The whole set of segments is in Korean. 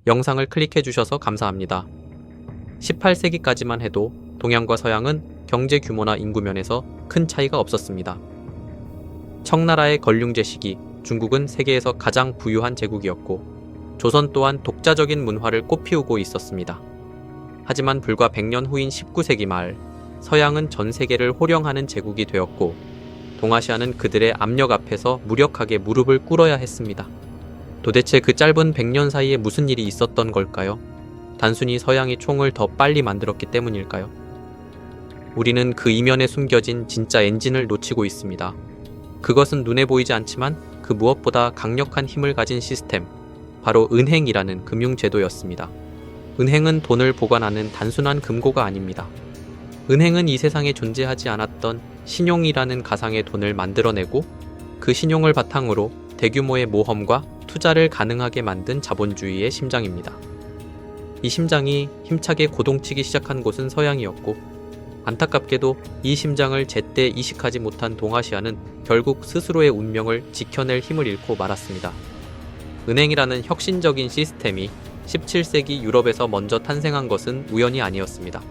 영상을 클릭해 주셔서 감사합니다. 18세기까지만 해도 동양과 서양은 경제 규모나 인구 면에서 큰 차이가 없었습니다. 청나라의 건륭제 시기, 중국은 세계에서 가장 부유한 제국이었고 조선 또한 독자적인 문화를 꽃피우고 있었습니다. 하지만 불과 100년 후인 19세기 말 서양은 전 세계를 호령하는 제국이 되었고 동아시아는 그들의 압력 앞에서 무력하게 무릎을 꿇어야 했습니다. 도대체 그 짧은 100년 사이에 무슨 일이 있었던 걸까요? 단순히 서양이 총을 더 빨리 만들었기 때문일까요? 우리는 그 이면에 숨겨진 진짜 엔진을 놓치고 있습니다. 그것은 눈에 보이지 않지만 그 무엇보다 강력한 힘을 가진 시스템, 바로 은행이라는 금융제도였습니다. 은행은 돈을 보관하는 단순한 금고가 아닙니다. 은행은 이 세상에 존재하지 않았던 신용이라는 가상의 돈을 만들어내고 그 신용을 바탕으로 대규모의 모험과 투자를 가능하게 만든 자본주의의 심장입니다. 이 심장이 힘차게 고동치기 시작한 곳은 서양이었고 안타깝게도 이 심장을 제때 이식하지 못한 동아시아는 결국 스스로의 운명을 지켜낼 힘을 잃고 말았습니다. 은행이라는 혁신적인 시스템이 17세기 유럽에서 먼저 탄생한 것은 우연이 아니었습니다.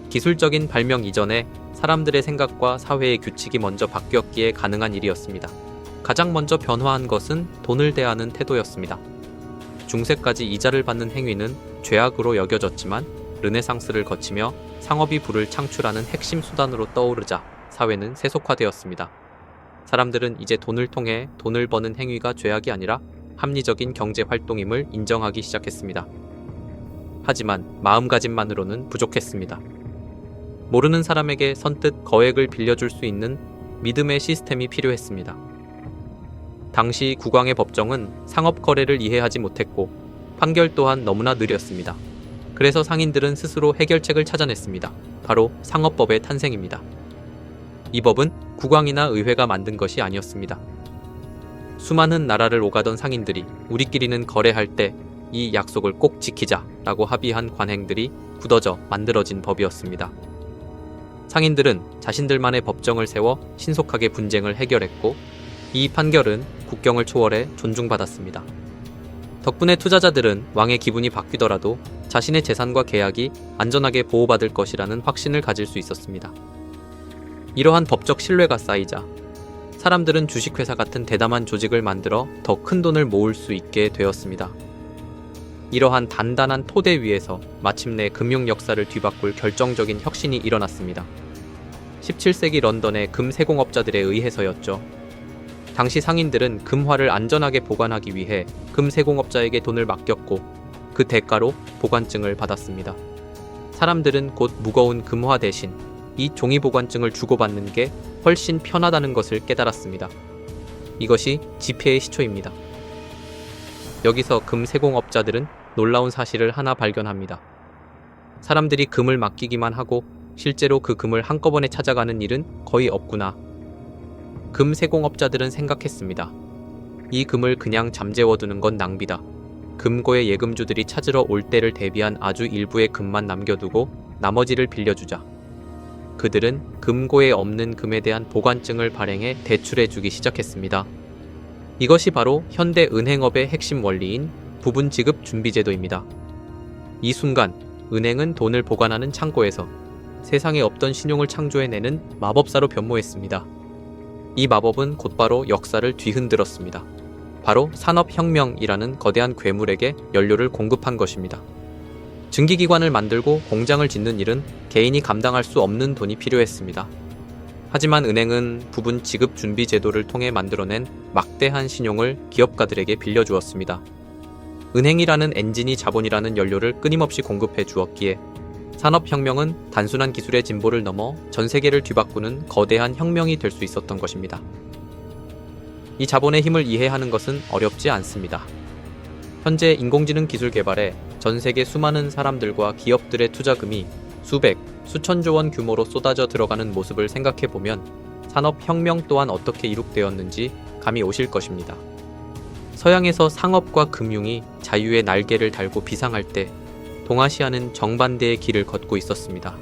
기술적인 발명 이전에 사람들의 생각과 사회의 규칙이 먼저 바뀌었기에 가능한 일이었습니다. 가장 먼저 변화한 것은 돈을 대하는 태도였습니다. 중세까지 이자를 받는 행위는 죄악으로 여겨졌지만 르네상스를 거치며 상업이 부를 창출하는 핵심 수단으로 떠오르자 사회는 세속화되었습니다. 사람들은 이제 돈을 통해 돈을 버는 행위가 죄악이 아니라 합리적인 경제 활동임을 인정하기 시작했습니다. 하지만 마음가짐만으로는 부족했습니다. 모르는 사람에게 선뜻 거액을 빌려줄 수 있는 믿음의 시스템이 필요했습니다. 당시 국왕의 법정은 상업 거래를 이해하지 못했고 판결 또한 너무나 느렸습니다. 그래서 상인들은 스스로 해결책을 찾아냈습니다. 바로 상업법의 탄생입니다. 이 법은 국왕이나 의회가 만든 것이 아니었습니다. 수많은 나라를 오가던 상인들이 우리끼리는 거래할 때 이 약속을 꼭 지키자 라고 합의한 관행들이 굳어져 만들어진 법이었습니다. 상인들은 자신들만의 법정을 세워 신속하게 분쟁을 해결했고 이 판결은 국경을 초월해 존중받았습니다. 덕분에 투자자들은 왕의 기분이 바뀌더라도 자신의 재산과 계약이 안전하게 보호받을 것이라는 확신을 가질 수 있었습니다. 이러한 법적 신뢰가 쌓이자 사람들은 주식회사 같은 대담한 조직을 만들어 더 큰 돈을 모을 수 있게 되었습니다. 이러한 단단한 토대 위에서 마침내 금융 역사를 뒤바꿀 결정적인 혁신이 일어났습니다. 17세기 런던의 금 세공업자들에 의해서였죠. 당시 상인들은 금화를 안전하게 보관하기 위해 금 세공업자에게 돈을 맡겼고 그 대가로 보관증을 받았습니다. 사람들은 곧 무거운 금화 대신 이 종이 보관증을 주고받는 게 훨씬 편하다는 것을 깨달았습니다. 이것이 지폐의 시초입니다. 여기서 금 세공업자들은 놀라운 사실을 하나 발견합니다. 사람들이 금을 맡기기만 하고 실제로 그 금을 한꺼번에 찾아가는 일은 거의 없구나. 금 세공업자들은 생각했습니다. 이 금을 그냥 잠재워두는 건 낭비다. 금고의 예금주들이 찾으러 올 때를 대비한 아주 일부의 금만 남겨두고 나머지를 빌려주자. 그들은 금고에 없는 금에 대한 보관증을 발행해 대출해주기 시작했습니다. 이것이 바로 현대 은행업의 핵심 원리인 부분 지급 준비 제도입니다. 이 순간 은행은 돈을 보관하는 창고에서 세상에 없던 신용을 창조해내는 마법사로 변모했습니다. 이 마법은 곧바로 역사를 뒤흔들었습니다. 바로 산업혁명이라는 거대한 괴물에게 연료를 공급한 것입니다. 증기기관을 만들고 공장을 짓는 일은 개인이 감당할 수 없는 돈이 필요했습니다. 하지만 은행은 부분 지급 준비 제도를 통해 만들어낸 막대한 신용을 기업가들에게 빌려주었습니다. 은행이라는 엔진이 자본이라는 연료를 끊임없이 공급해 주었기에 산업혁명은 단순한 기술의 진보를 넘어 전 세계를 뒤바꾸는 거대한 혁명이 될 수 있었던 것입니다. 이 자본의 힘을 이해하는 것은 어렵지 않습니다. 현재 인공지능 기술 개발에 전 세계 수많은 사람들과 기업들의 투자금이 수백, 수천조 원 규모로 쏟아져 들어가는 모습을 생각해보면 산업혁명 또한 어떻게 이룩되었는지 감이 오실 것입니다. 서양에서 상업과 금융이 자유의 날개를 달고 비상할 때 동아시아는 정반대의 길을 걷고 있었습니다.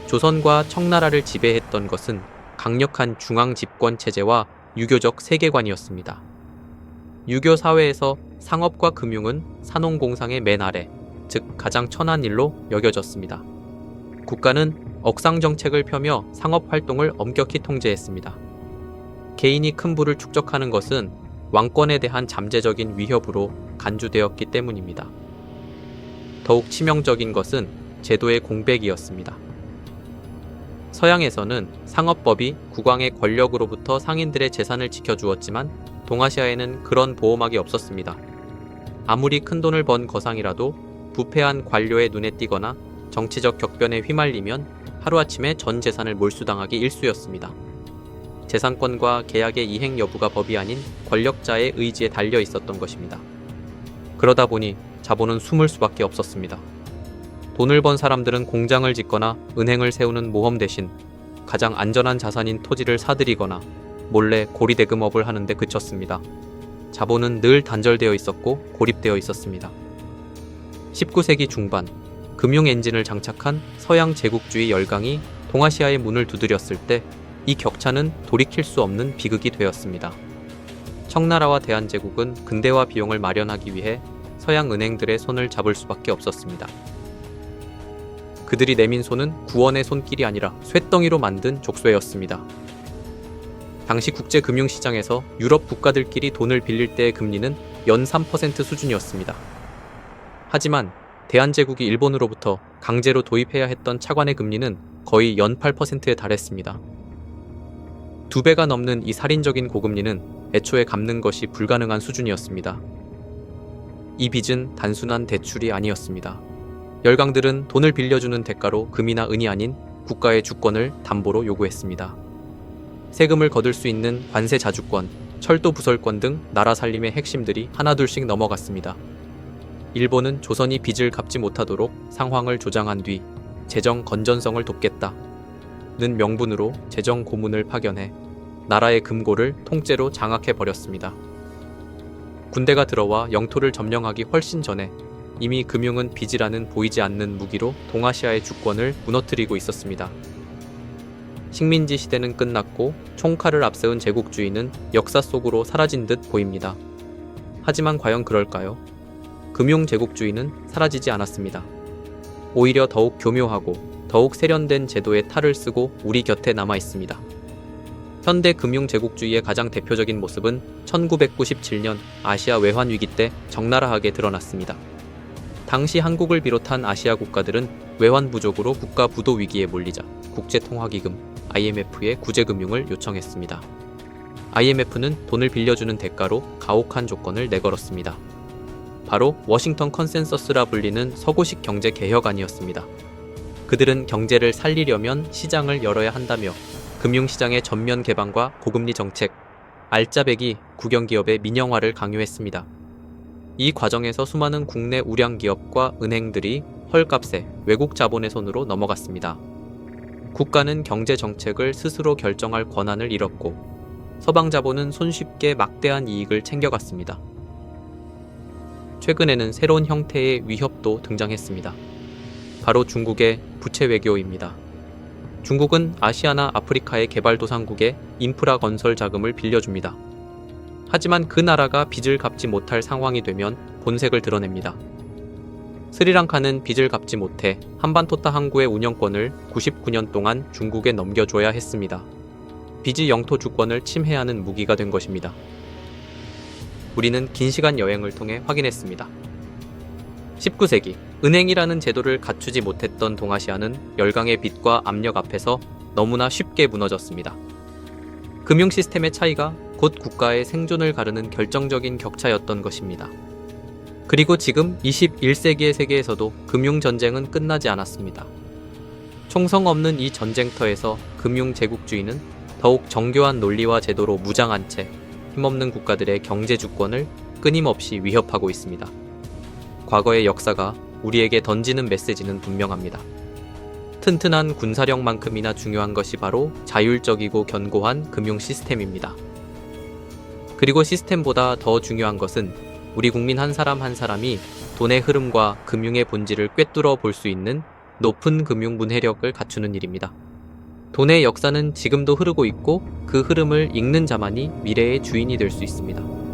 조선과 청나라를 지배했던 것은 강력한 중앙 집권 체제와 유교적 세계관이었습니다. 유교 사회에서 상업과 금융은 산업공상의 맨 아래, 즉 가장 천한 일로 여겨졌습니다. 국가는 억상 정책을 펴며 상업 활동을 엄격히 통제했습니다. 개인이 큰 부를 축적하는 것은 왕권에 대한 잠재적인 위협으로 간주되었기 때문입니다. 더욱 치명적인 것은 제도의 공백이었습니다. 서양에서는 상업법이 국왕의 권력으로부터 상인들의 재산을 지켜주었지만 동아시아에는 그런 보호막이 없었습니다. 아무리 큰 돈을 번 거상이라도 부패한 관료의 눈에 띄거나 정치적 격변에 휘말리면 하루아침에 전 재산을 몰수당하기 일쑤였습니다. 재산권과 계약의 이행 여부가 법이 아닌 권력자의 의지에 달려 있었던 것입니다. 그러다 보니 자본은 숨을 수밖에 없었습니다. 돈을 번 사람들은 공장을 짓거나 은행을 세우는 모험 대신 가장 안전한 자산인 토지를 사들이거나 몰래 고리대금업을 하는 데 그쳤습니다. 자본은 늘 단절되어 있었고 고립되어 있었습니다. 19세기 중반, 금융 엔진을 장착한 서양 제국주의 열강이 동아시아의 문을 두드렸을 때 이 격차는 돌이킬 수 없는 비극이 되었습니다. 청나라와 대한제국은 근대화 비용을 마련하기 위해 서양 은행들의 손을 잡을 수밖에 없었습니다. 그들이 내민 손은 구원의 손길이 아니라 쇳덩이로 만든 족쇄였습니다. 당시 국제금융시장에서 유럽 국가들끼리 돈을 빌릴 때의 금리는 연 3% 수준이었습니다. 하지만 대한제국이 일본으로부터 강제로 도입해야 했던 차관의 금리는 거의 연 8%에 달했습니다. 2배가 넘는 이 살인적인 고금리는 애초에 갚는 것이 불가능한 수준이었습니다. 이 빚은 단순한 대출이 아니었습니다. 열강들은 돈을 빌려주는 대가로 금이나 은이 아닌 국가의 주권을 담보로 요구했습니다. 세금을 거둘 수 있는 관세 자주권, 철도 부설권 등 나라 살림의 핵심들이 하나둘씩 넘어갔습니다. 일본은 조선이 빚을 갚지 못하도록 상황을 조장한 뒤 재정 건전성을 돕겠다는 명분으로 재정 고문을 파견해 나라의 금고를 통째로 장악해버렸습니다. 군대가 들어와 영토를 점령하기 훨씬 전에 이미 금융은 빚이라는 보이지 않는 무기로 동아시아의 주권을 무너뜨리고 있었습니다. 식민지 시대는 끝났고 총칼을 앞세운 제국주의는 역사 속으로 사라진 듯 보입니다. 하지만 과연 그럴까요? 금융 제국주의는 사라지지 않았습니다. 오히려 더욱 교묘하고 더욱 세련된 제도의 탈을 쓰고 우리 곁에 남아 있습니다. 현대 금융 제국주의의 가장 대표적인 모습은 1997년 아시아 외환 위기 때 적나라하게 드러났습니다. 당시 한국을 비롯한 아시아 국가들은 외환 부족으로 국가 부도 위기에 몰리자 국제통화기금 IMF에 구제금융을 요청했습니다. IMF는 돈을 빌려주는 대가로 가혹한 조건을 내걸었습니다. 바로 워싱턴 컨센서스라 불리는 서구식 경제 개혁안이었습니다. 그들은 경제를 살리려면 시장을 열어야 한다며 금융시장의 전면 개방과 고금리 정책, 알짜배기 국영기업의 민영화를 강요했습니다. 이 과정에서 수많은 국내 우량기업과 은행들이 헐값에 외국 자본의 손으로 넘어갔습니다. 국가는 경제정책을 스스로 결정할 권한을 잃었고 서방 자본은 손쉽게 막대한 이익을 챙겨갔습니다. 최근에는 새로운 형태의 위협도 등장했습니다. 바로 중국의 부채 외교입니다. 중국은 아시아나 아프리카의 개발도상국에 인프라 건설 자금을 빌려줍니다. 하지만 그 나라가 빚을 갚지 못할 상황이 되면 본색을 드러냅니다. 스리랑카는 빚을 갚지 못해 한반토타 항구의 운영권을 99년 동안 중국에 넘겨줘야 했습니다. 빚이 영토 주권을 침해하는 무기가 된 것입니다. 우리는 긴 시간 여행을 통해 확인했습니다. 19세기, 은행이라는 제도를 갖추지 못했던 동아시아는 열강의 빚과 압력 앞에서 너무나 쉽게 무너졌습니다. 금융 시스템의 차이가 곧 국가의 생존을 가르는 결정적인 격차였던 것입니다. 그리고 지금 21세기의 세계에서도 금융 전쟁은 끝나지 않았습니다. 총성 없는 이 전쟁터에서 금융 제국주의는 더욱 정교한 논리와 제도로 무장한 채 힘없는 국가들의 경제 주권을 끊임없이 위협하고 있습니다. 과거의 역사가 우리에게 던지는 메시지는 분명합니다. 튼튼한 군사력만큼이나 중요한 것이 바로 자율적이고 견고한 금융 시스템입니다. 그리고 시스템보다 더 중요한 것은 우리 국민 한 사람 한 사람이 돈의 흐름과 금융의 본질을 꿰뚫어 볼 수 있는 높은 금융 문해력을 갖추는 일입니다. 돈의 역사는 지금도 흐르고 있고 그 흐름을 읽는 자만이 미래의 주인이 될 수 있습니다.